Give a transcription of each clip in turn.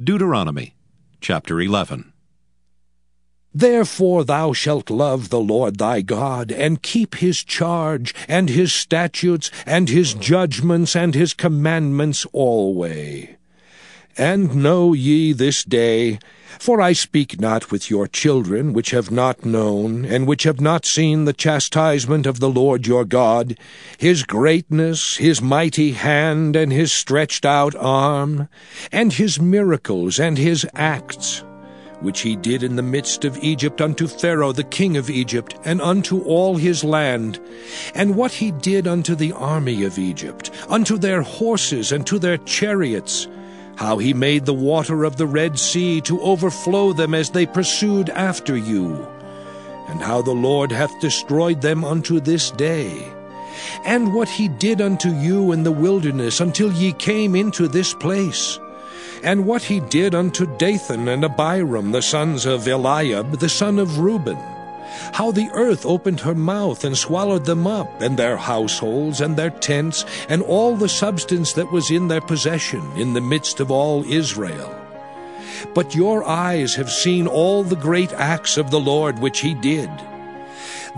Deuteronomy chapter 11. Therefore thou shalt love the Lord thy God, and keep his charge, and his statutes, and his judgments, and his commandments alway. And know ye this day, for I speak not with your children, which have not known, and which have not seen the chastisement of the Lord your God, his greatness, his mighty hand, and his stretched out arm, and his miracles, and his acts, which he did in the midst of Egypt unto Pharaoh the king of Egypt, and unto all his land, and what he did unto the army of Egypt, unto their horses, and to their chariots, how he made the water of the Red Sea to overflow them as they pursued after you, and how the Lord hath destroyed them unto this day, and what he did unto you in the wilderness until ye came into this place, and what he did unto Dathan and Abiram, the sons of Eliab, the son of Reuben, how the earth opened her mouth and swallowed them up, and their households, and their tents, and all the substance that was in their possession, in the midst of all Israel. But your eyes have seen all the great acts of the Lord which he did.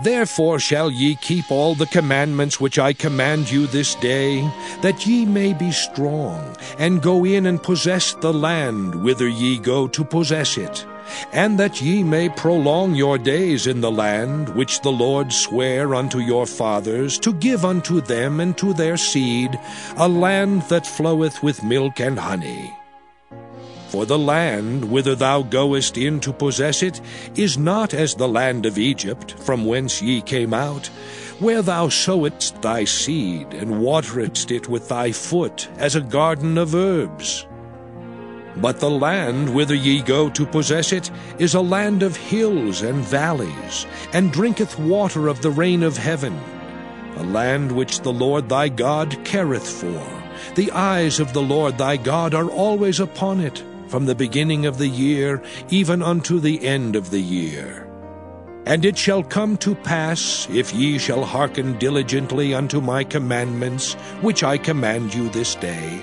Therefore shall ye keep all the commandments which I command you this day, that ye may be strong, and go in and possess the land whither ye go to possess it, and that ye may prolong your days in the land which the Lord sware unto your fathers, to give unto them and to their seed, a land that floweth with milk and honey. For the land whither thou goest in to possess it is not as the land of Egypt, from whence ye came out, where thou sowedst thy seed, and wateredst it with thy foot, as a garden of herbs. But the land whither ye go to possess it is a land of hills and valleys, and drinketh water of the rain of heaven, a land which the Lord thy God careth for. The eyes of the Lord thy God are always upon it, from the beginning of the year even unto the end of the year. And it shall come to pass, if ye shall hearken diligently unto my commandments, which I command you this day,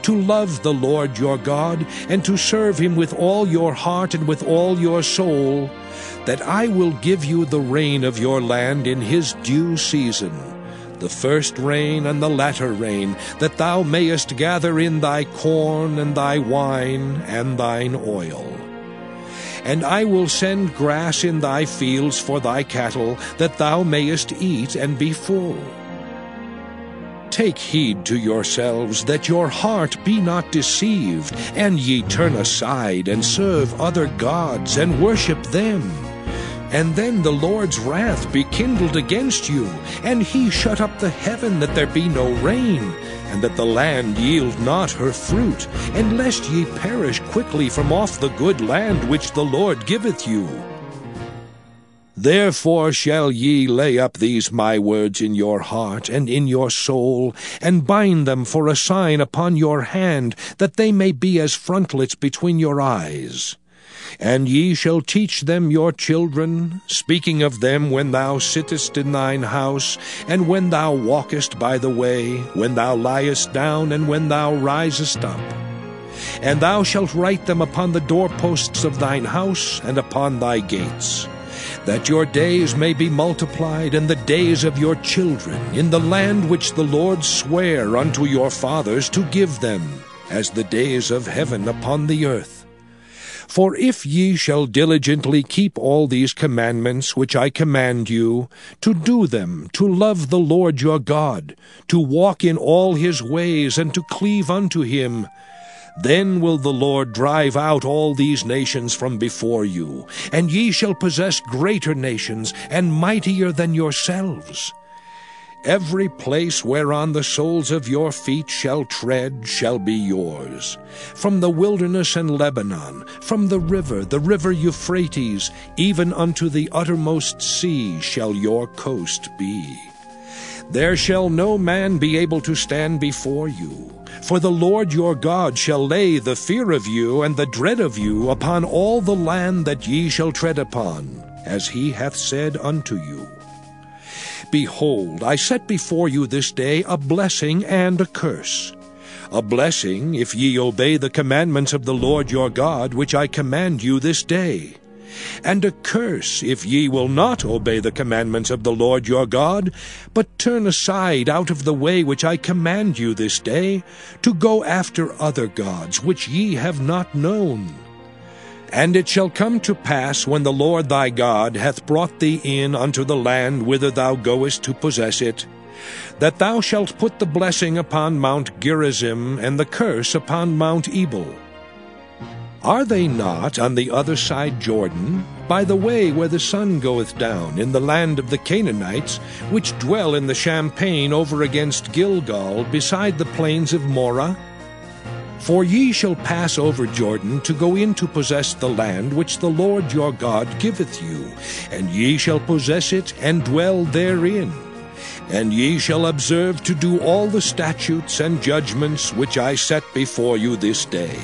to love the Lord your God, and to serve him with all your heart and with all your soul, that I will give you the rain of your land in his due season, the first rain and the latter rain, that thou mayest gather in thy corn and thy wine and thine oil. And I will send grass in thy fields for thy cattle, that thou mayest eat and be full. Take heed to yourselves, that your heart be not deceived, and ye turn aside and serve other gods, and worship them. And then the Lord's wrath be kindled against you, and he shut up the heaven that there be no rain, and that the land yield not her fruit, and lest ye perish quickly from off the good land which the Lord giveth you. Therefore shall ye lay up these my words in your heart and in your soul, and bind them for a sign upon your hand, that they may be as frontlets between your eyes. And ye shall teach them your children, speaking of them when thou sittest in thine house, and when thou walkest by the way, when thou liest down, and when thou risest up. And thou shalt write them upon the doorposts of thine house, and upon thy gates, that your days may be multiplied, and the days of your children, in the land which the Lord sware unto your fathers to give them, as the days of heaven upon the earth. For if ye shall diligently keep all these commandments which I command you, to do them, to love the Lord your God, to walk in all his ways, and to cleave unto him, then will the Lord drive out all these nations from before you, and ye shall possess greater nations, and mightier than yourselves. Every place whereon the soles of your feet shall tread shall be yours. From the wilderness and Lebanon, from the river Euphrates, even unto the uttermost sea shall your coast be. There shall no man be able to stand before you, for the Lord your God shall lay the fear of you and the dread of you upon all the land that ye shall tread upon, as he hath said unto you. Behold, I set before you this day a blessing and a curse. a blessing if ye obey the commandments of the Lord your God, which I command you this day, and a curse if ye will not obey the commandments of the Lord your God, but turn aside out of the way which I command you this day, to go after other gods which ye have not known. And it shall come to pass, when the Lord thy God hath brought thee in unto the land whither thou goest to possess it, that thou shalt put the blessing upon Mount Gerizim, and the curse upon Mount Ebal. Are they not on the other side Jordan, by the way where the sun goeth down, in the land of the Canaanites, which dwell in the champaign over against Gilgal, beside the plains of Morah? For ye shall pass over Jordan to go in to possess the land which the Lord your God giveth you, and ye shall possess it and dwell therein. And ye shall observe to do all the statutes and judgments which I set before you this day.